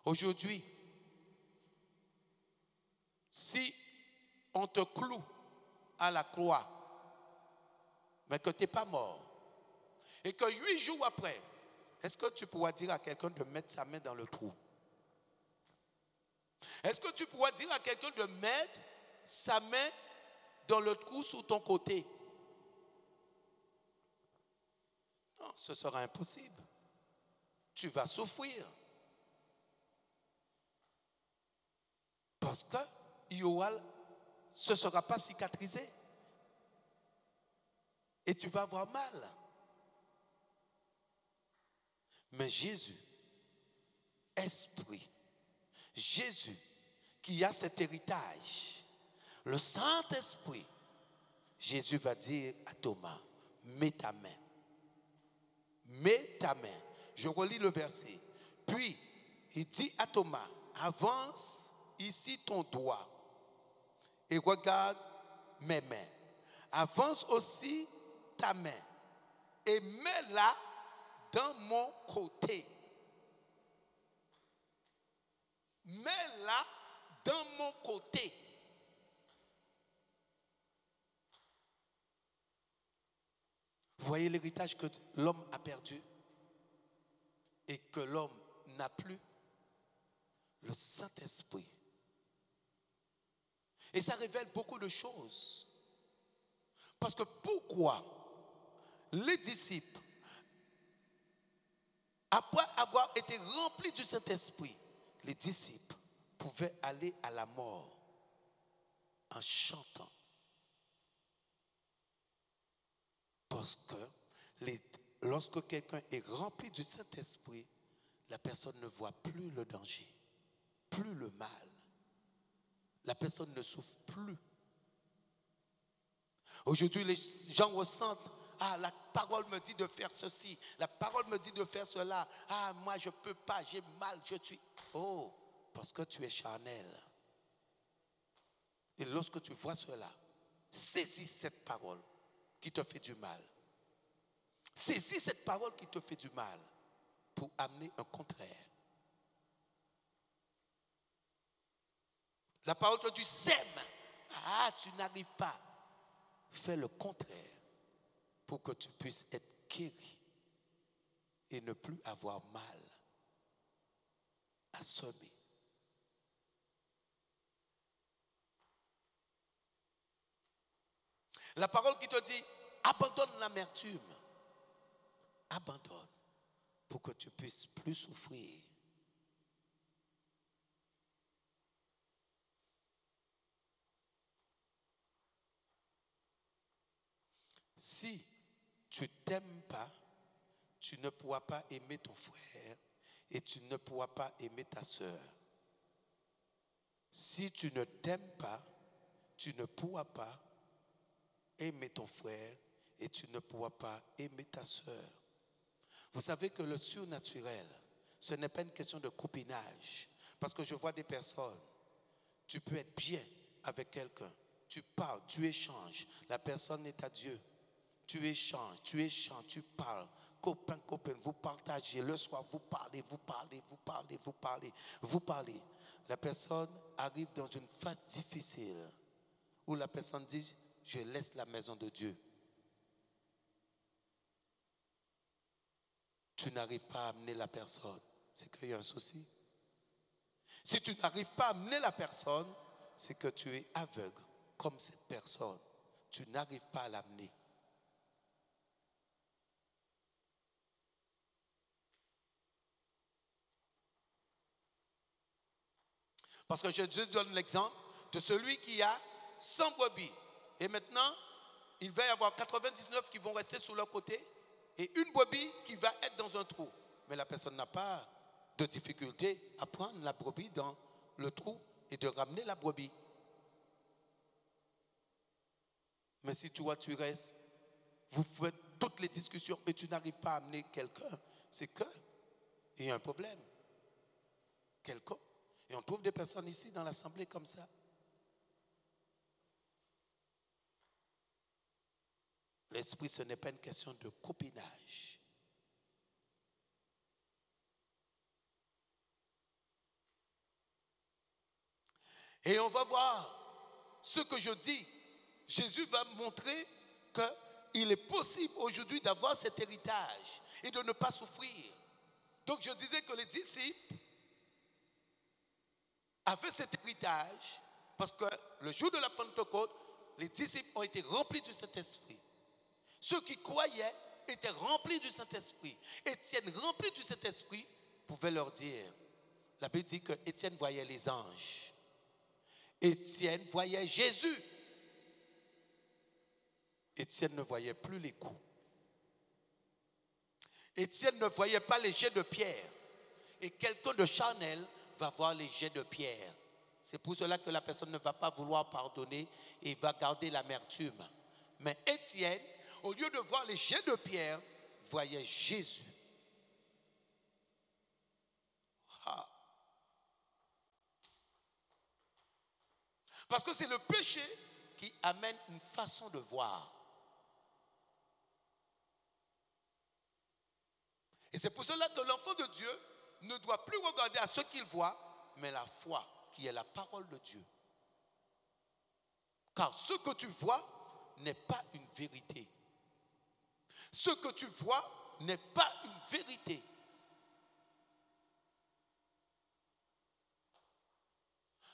Aujourd'hui, si on te cloue à la croix, mais que tu n'es pas mort, et que 8 jours après, est-ce que tu pourras dire à quelqu'un de mettre sa main dans le trou? Est-ce que tu pourras dire à quelqu'un de mettre sa main dans le trou sous ton côté? Non, ce sera impossible. Tu vas souffrir. Parce que ce ne sera pas cicatrisé. Et tu vas avoir mal. Mais Jésus, Esprit, Jésus qui a cet héritage, le Saint-Esprit, Jésus va dire à Thomas, mets ta main. Mets ta main. Je relis le verset. Puis, il dit à Thomas, avance ici ton doigt et regarde mes mains. Avance aussi ta main et mets-la dans mon côté. Mets-la dans mon côté. Vous voyez l'héritage que l'homme a perdu et que l'homme n'a plus? Le Saint-Esprit. Et ça révèle beaucoup de choses. Parce que pourquoi les disciples, après avoir été remplis du Saint-Esprit, les disciples pouvaient aller à la mort en chantant? Parce que lorsque quelqu'un est rempli du Saint-Esprit, la personne ne voit plus le danger, plus le mal. La personne ne souffre plus. Aujourd'hui, les gens ressentent, ah, la parole me dit de faire ceci, la parole me dit de faire cela. Ah, moi je ne peux pas, j'ai mal, je suis... Oh, parce que tu es charnel. Et lorsque tu vois cela, saisis cette parole qui te fait du mal. Saisis cette parole qui te fait du mal pour amener un contraire. La parole te dit sème. Ah, tu n'arrives pas. Fais le contraire pour que tu puisses être guéri et ne plus avoir mal à semer. La parole qui te dit abandonne l'amertume. Abandonne pour que tu puisses plus souffrir. Si tu t'aimes pas, tu ne pourras pas aimer ton frère et tu ne pourras pas aimer ta sœur. Si tu ne t'aimes pas, tu ne pourras pas aimer ton frère et tu ne pourras pas aimer ta sœur. Vous savez que le surnaturel, ce n'est pas une question de copinage. Parce que je vois des personnes, tu peux être bien avec quelqu'un, tu parles, tu échanges, la personne est à Dieu. Tu échanges, tu parles, copain, vous partagez, le soir vous parlez. La personne arrive dans une phase difficile où la personne dit, je laisse la maison de Dieu. Tu n'arrives pas à amener la personne, c'est qu'il y a un souci. Si tu n'arrives pas à amener la personne, c'est que tu es aveugle comme cette personne. Tu n'arrives pas à l'amener. Parce que je donne l'exemple de celui qui a 100 brebis. Et maintenant, il va y avoir 99 qui vont rester sur leur côté et une brebis qui va être dans un trou. Mais la personne n'a pas de difficulté à prendre la brebis dans le trou et de ramener la brebis. Mais si toi, tu restes, vous faites toutes les discussions et tu n'arrives pas à amener quelqu'un, c'est qu'il y a un problème. Quelqu'un. Et on trouve des personnes ici dans l'assemblée comme ça. L'esprit, ce n'est pas une question de copinage. Et on va voir ce que je dis. Jésus va montrer qu'il est possible aujourd'hui d'avoir cet héritage et de ne pas souffrir. Donc je disais que les disciples avaient cet héritage parce que le jour de la Pentecôte, les disciples ont été remplis de cet esprit. Ceux qui croyaient était rempli du Saint-Esprit. Étienne, rempli du Saint-Esprit, pouvait leur dire, la Bible dit que Étienne voyait les anges. Étienne voyait Jésus. Étienne ne voyait plus les coups. Étienne ne voyait pas les jets de pierre. Et quelqu'un de charnel va voir les jets de pierre. C'est pour cela que la personne ne va pas vouloir pardonner et va garder l'amertume. Mais Étienne, au lieu de voir les jets de pierre, voyait Jésus. Ah. Parce que c'est le péché qui amène une façon de voir. Et c'est pour cela que l'enfant de Dieu ne doit plus regarder à ce qu'il voit, mais la foi, qui est la parole de Dieu. Car ce que tu vois n'est pas une vérité. Ce que tu vois n'est pas une vérité.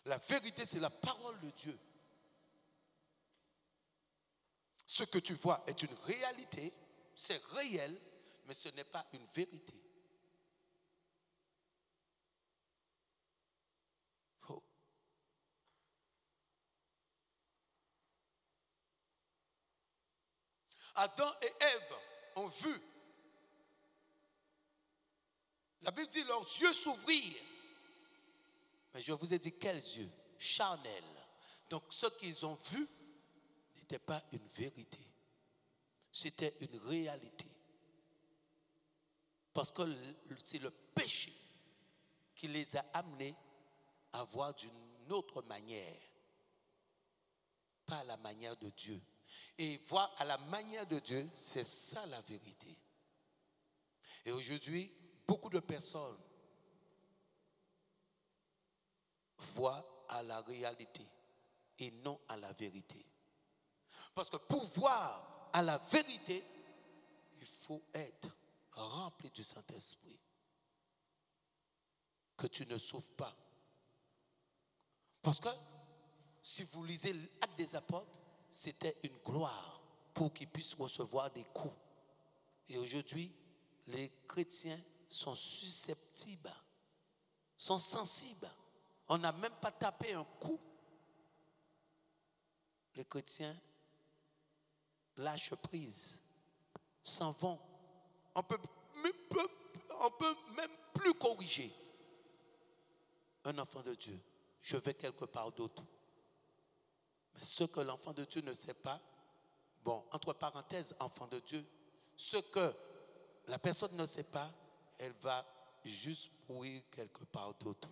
La vérité, c'est la parole de Dieu. Ce que tu vois est une réalité, c'est réel, mais ce n'est pas une vérité. Oh. Adam et Ève ont vu. La Bible dit leurs yeux s'ouvrirent. Mais je vous ai dit quels yeux? Charnels. Donc ce qu'ils ont vu n'était pas une vérité. C'était une réalité. Parce que c'est le péché qui les a amenés à voir d'une autre manière. Pas à la manière de Dieu. Et voir à la manière de Dieu, c'est ça la vérité. Et aujourd'hui, beaucoup de personnes voient à la réalité et non à la vérité. Parce que pour voir à la vérité, il faut être rempli du Saint-Esprit. Que tu ne souffres pas. Parce que si vous lisez l'Acte des Apôtres, c'était une gloire pour qu'ils puissent recevoir des coups. Et aujourd'hui, les chrétiens sont susceptibles, sont sensibles. On n'a même pas tapé un coup. Les chrétiens lâchent prise, s'en vont. On peut même plus corriger un enfant de Dieu. Je vais quelque part d'autre. Mais ce que l'enfant de Dieu ne sait pas, bon, entre parenthèses, enfant de Dieu, ce que la personne ne sait pas, elle va juste mourir quelque part d'autre.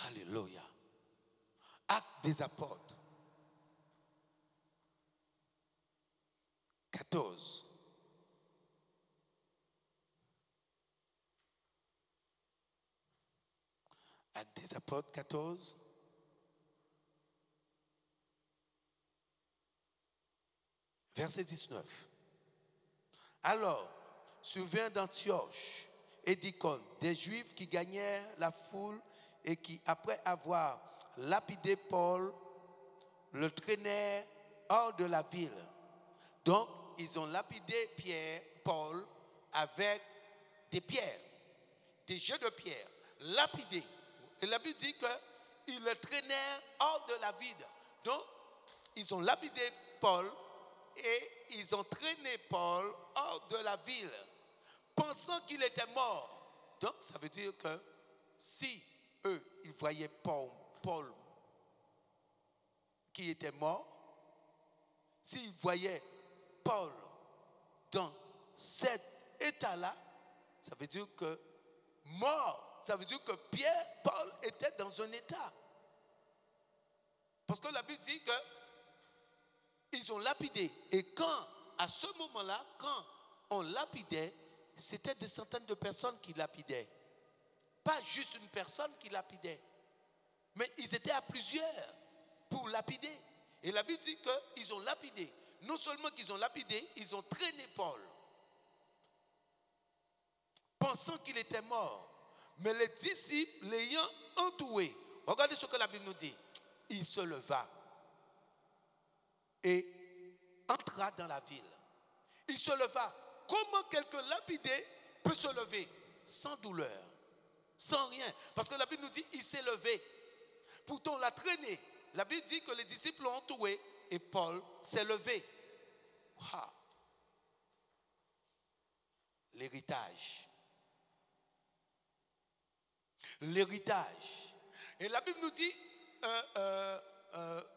Alléluia. Acte des Apôtres. 14. Acte des Apôtres 14. Verset 19. Alors, survint d'Antioche et d'Icône des Juifs qui gagnèrent la foule et qui, après avoir lapidé Paul, le traînèrent hors de la ville. Donc, ils ont lapidé Paul avec des pierres, des jets de pierre, lapidés. Et la Bible dit qu'ils le traînèrent hors de la ville. Donc, ils ont lapidé Paul et ils ont traîné Paul hors de la ville, pensant qu'il était mort. Donc, ça veut dire que si eux, ils voyaient Paul qui était mort, s'ils voyaient Paul dans cet état-là, ça veut dire que mort, ça veut dire que Paul était dans un état. Parce que la Bible dit que ils ont lapidé. Et quand, à ce moment-là, quand on lapidait, c'était des centaines de personnes qui lapidaient. Pas juste une personne qui lapidait. Mais ils étaient à plusieurs pour lapider. Et la Bible dit qu'ils ont lapidé. Non seulement qu'ils ont lapidé, ils ont traîné Paul. pensant qu'il était mort. Mais les disciples, l'ayant entouré, regardez ce que la Bible nous dit. Il se leva et entra dans la ville. Il se leva. Comment quelqu'un lapidé peut se lever sans douleur, sans rien? Parce que la Bible nous dit il s'est levé. Pourtant, on l'a traîné. La Bible dit que les disciples l'ont entouré et Paul s'est levé. Wow. L'héritage. L'héritage. Et la Bible nous dit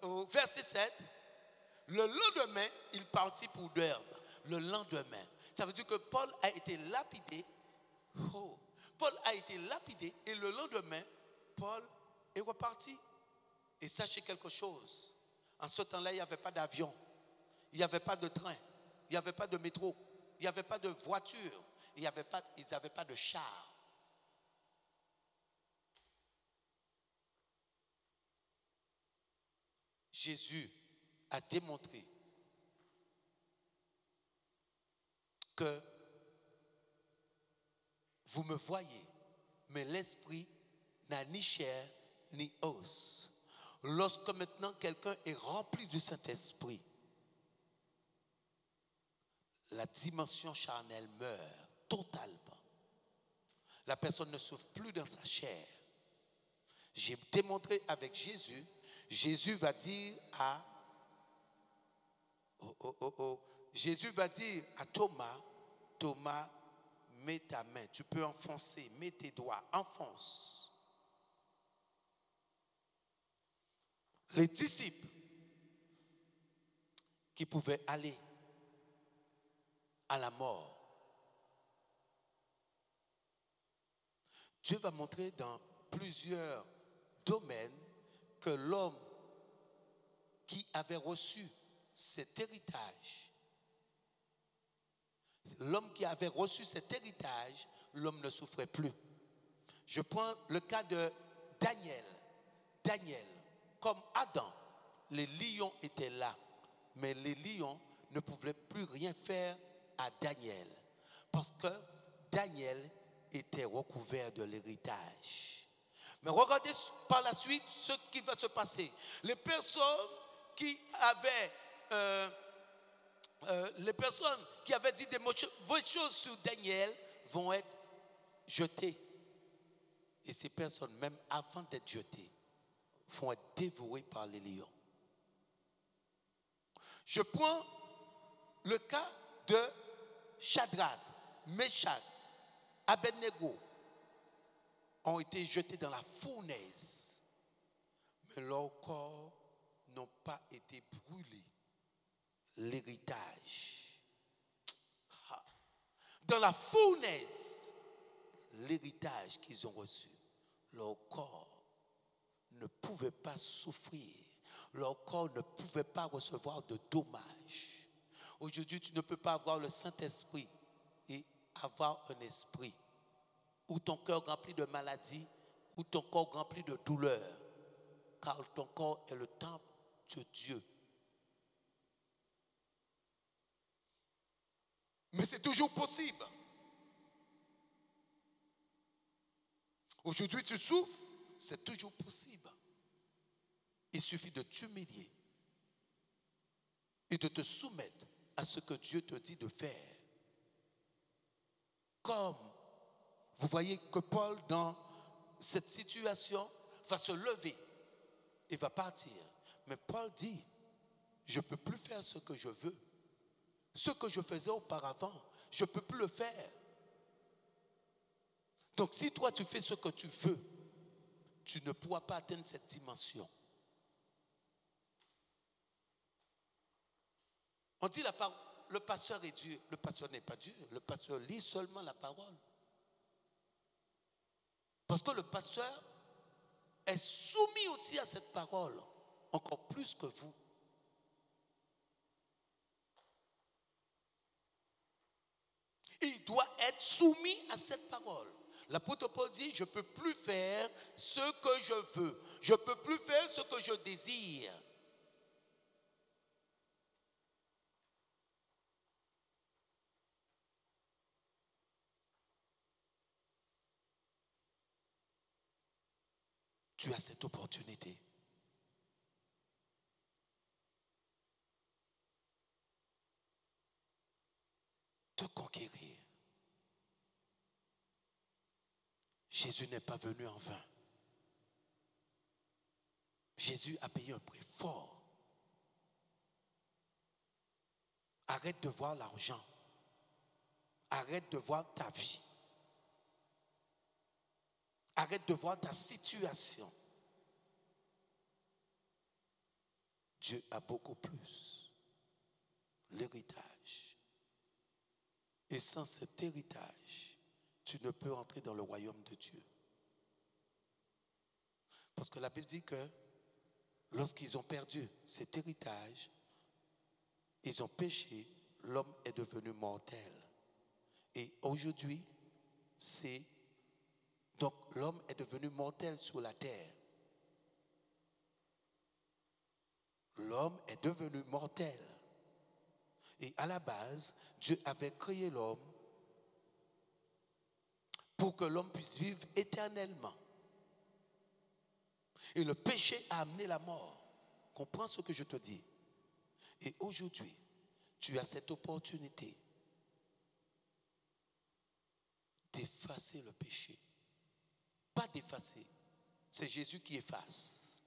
au verset 7, le lendemain, il partit pour Derbe. Le lendemain. Ça veut dire que Paul a été lapidé. Oh. Paul a été lapidé et le lendemain, Paul est reparti. Et sachez quelque chose. En ce temps-là, il n'y avait pas d'avion. Il n'y avait pas de train. Il n'y avait pas de métro. Il n'y avait pas de voiture. Ils n'avaient pas de char. Jésus a démontré que vous me voyez, mais l'esprit n'a ni chair ni os. Lorsque maintenant quelqu'un est rempli du Saint-Esprit, la dimension charnelle meurt totalement. La personne ne souffre plus dans sa chair. J'ai démontré avec Jésus. Jésus va dire à Jésus va dire à Thomas, Thomas, mets ta main, tu peux enfoncer, mets tes doigts, enfonce. Les disciples qui pouvaient aller à la mort, Dieu va montrer dans plusieurs domaines que l'homme qui avait reçu cet héritage, l'homme ne souffrait plus. Je prends le cas de Daniel. Daniel, comme Adam, les lions étaient là, mais les lions ne pouvaient plus rien faire à Daniel, parce que Daniel était recouvert de l'héritage. Mais regardez par la suite ce qui va se passer. Les personnes qui avaient dit des mauvaises choses sur Daniel vont être jetées. Et ces personnes, même avant d'être jetées, vont être dévorées par les lions. Je prends le cas de Shadrach, Meshach, Abednego ont été jetés dans la fournaise, mais leurs corps n'ont pas été brûlés. L'héritage. Dans la fournaise, l'héritage qu'ils ont reçu, leur corps ne pouvait pas souffrir. Leur corps ne pouvait pas recevoir de dommages. Aujourd'hui, tu ne peux pas avoir le Saint-Esprit et avoir un esprit ou ton cœur rempli de maladies, ou ton corps rempli de douleurs, car ton corps est le temple de Dieu. Mais c'est toujours possible. Aujourd'hui, tu souffres, c'est toujours possible. Il suffit de t'humilier et de te soumettre à ce que Dieu te dit de faire. Comme vous voyez que Paul, dans cette situation, va se lever et va partir. Mais Paul dit, je ne peux plus faire ce que je veux. Ce que je faisais auparavant, je ne peux plus le faire. Donc si toi tu fais ce que tu veux, tu ne pourras pas atteindre cette dimension. On dit le pasteur est Dieu. Le pasteur n'est pas Dieu. Le pasteur lit seulement la parole. Parce que le pasteur est soumis aussi à cette parole, encore plus que vous. Il doit être soumis à cette parole. L'apôtre Paul dit, je ne peux plus faire ce que je veux. Je ne peux plus faire ce que je désire. tu as cette opportunité. De conquérir. Jésus n'est pas venu en vain. Jésus a payé un prix fort. Arrête de voir l'argent. Arrête de voir ta vie. Arrête de voir ta situation. Dieu a beaucoup plus. L'héritage. Et sans cet héritage, tu ne peux entrer dans le royaume de Dieu. Parce que la Bible dit que lorsqu'ils ont perdu cet héritage, ils ont péché, l'homme est devenu mortel. Et aujourd'hui, donc l'homme est devenu mortel sur la terre. L'homme est devenu mortel. Et à la base, Dieu avait créé l'homme pour que l'homme puisse vivre éternellement. Et le péché a amené la mort. Comprends ce que je te dis. Et aujourd'hui, tu as cette opportunité d'effacer le péché. Pas d'effacer, c'est Jésus qui efface.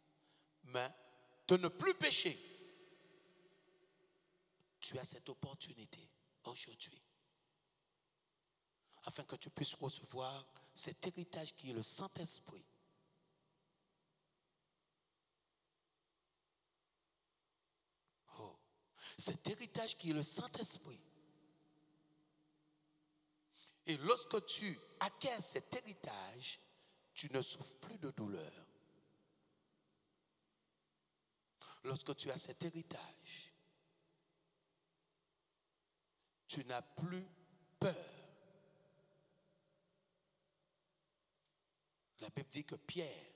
Mais de ne plus pécher. Tu as cette opportunité aujourd'hui. Afin que tu puisses recevoir cet héritage qui est le Saint-Esprit. Oh, cet héritage qui est le Saint-Esprit. Et lorsque tu acquiers cet héritage, tu ne souffres plus de douleur. Lorsque tu as cet héritage, tu n'as plus peur. La Bible dit que Pierre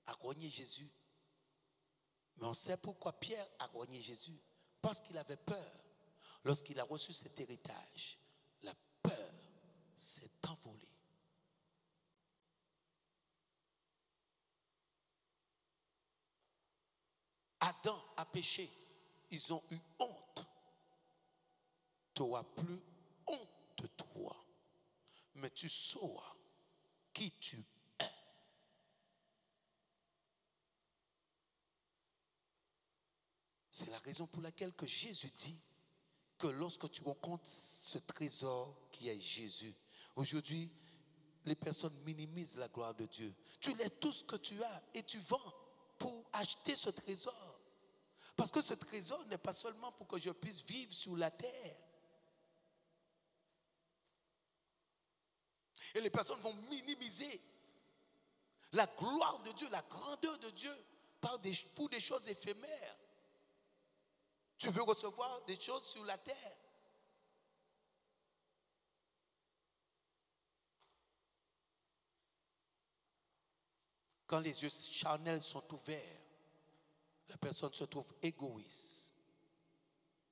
a renié Jésus. Mais on sait pourquoi Pierre a renié Jésus. Parce qu'il avait peur. Lorsqu'il a reçu cet héritage, la peur s'est envolée. Adam a péché. Ils ont eu honte. Tu n'auras plus honte de toi. Mais tu sauras qui tu es. C'est la raison pour laquelle que Jésus dit que lorsque tu rencontres ce trésor qui est Jésus, aujourd'hui, les personnes minimisent la gloire de Dieu. Tu laisses tout ce que tu as et tu vends pour acheter ce trésor. Parce que ce trésor n'est pas seulement pour que je puisse vivre sur la terre. Et les personnes vont minimiser la gloire de Dieu, la grandeur de Dieu pour des choses éphémères. Tu veux recevoir des choses sur la terre. Quand les yeux charnels sont ouverts, la personne se trouve égoïste.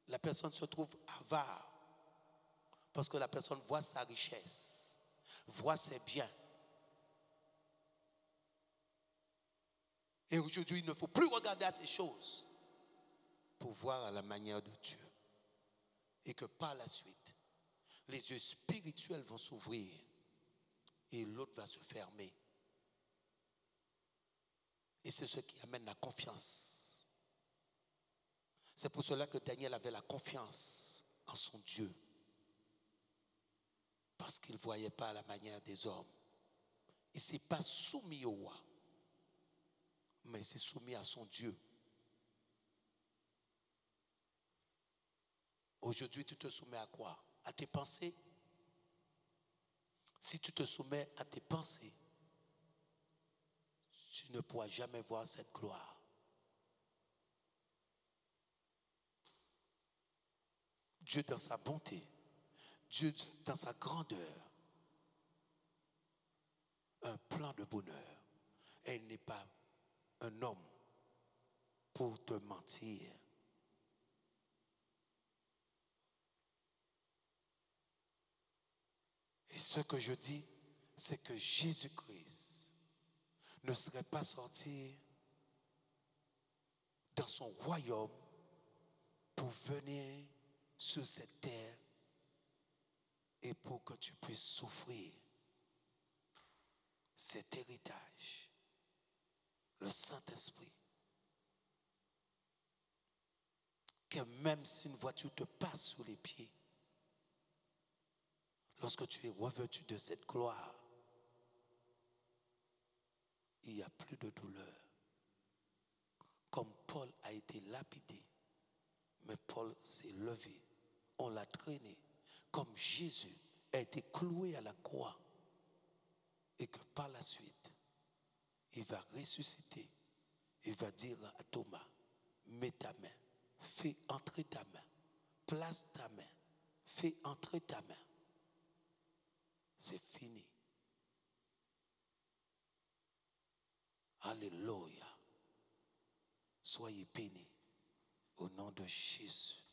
La personne se trouve avare. Parce que la personne voit sa richesse, voit ses biens. Et aujourd'hui, il ne faut plus regarder à ces choses pour voir à la manière de Dieu. Et que par la suite, les yeux spirituels vont s'ouvrir et l'autre va se fermer. Et c'est ce qui amène la confiance. C'est pour cela que Daniel avait la confiance en son Dieu. Parce qu'il ne voyait pas à la manière des hommes. Il ne s'est pas soumis au roi, mais il s'est soumis à son Dieu. Aujourd'hui, tu te soumets à quoi? À tes pensées. Si tu te soumets à tes pensées, tu ne pourras jamais voir cette gloire. Dieu dans sa bonté, Dieu dans sa grandeur, un plan de bonheur. Et il n'est pas un homme pour te mentir. Et ce que je dis, c'est que Jésus-Christ ne serait pas sorti dans son royaume pour venir sur cette terre et pour que tu puisses souffrir cet héritage, le Saint-Esprit. Que même si une voiture te passe sous les pieds, lorsque tu es revêtu de cette gloire, il n'y a plus de douleur. Comme Paul a été lapidé, mais Paul s'est levé, on l'a traîné. Comme Jésus a été cloué à la croix, et que par la suite, il va ressusciter, il va dire à Thomas, mets ta main, fais entrer ta main, place ta main, fais entrer ta main. C'est fini. Alléluia. Soyez bénis au nom de Jésus.